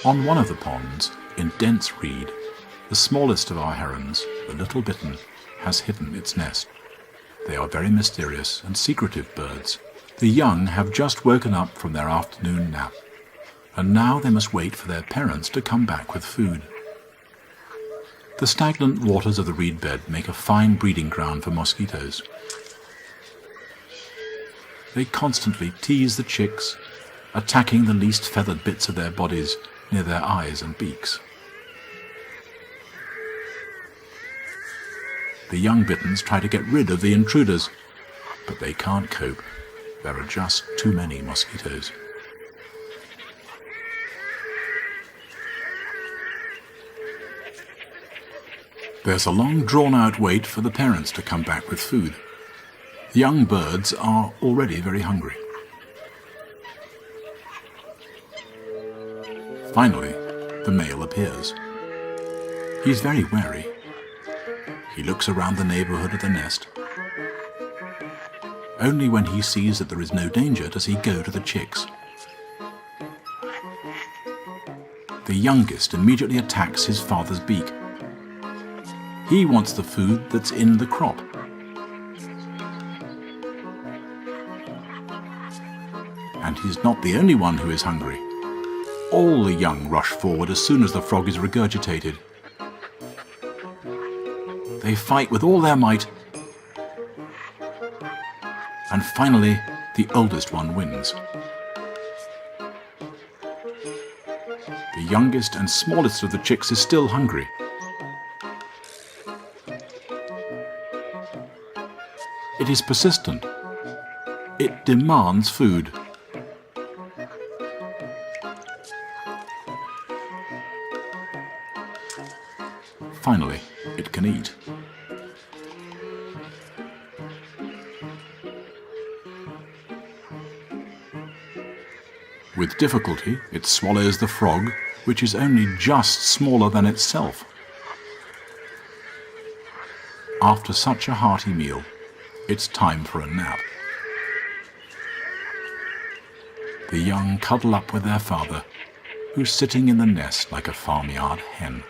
On one of the ponds, in dense reed, the smallest of our herons, the little bittern, has hidden its nest. They are very mysterious and secretive birds. The young have just woken up from their afternoon nap, and now they must wait for their parents to come back with food. The stagnant waters of the reed bed make a fine breeding ground for mosquitoes. They constantly tease the chicks, attacking the least feathered bits of their bodies near their eyes and beaks. The young bitterns try to get rid of the intruders, but they can't cope. There are just too many mosquitoes. There's a long drawn-out wait for the parents to come back with food. The young birds are already very hungry. Finally, the male appears. He's very wary. He looks around the neighborhood of the nest. Only when he sees that there is no danger does he go to the chicks. The youngest immediately attacks his father's beak. He wants the food that's in the crop. And he's not the only one who is hungry. All the young rush forward as soon as the frog is regurgitated. They fight with all their might, and finally the oldest one wins. The youngest and smallest of the chicks is still hungry. It is persistent. It demands food. Finally, it can eat. With difficulty, it swallows the frog, which is only just smaller than itself. After such a hearty meal, it's time for a nap. The young cuddle up with their father, who's sitting in the nest like a farmyard hen.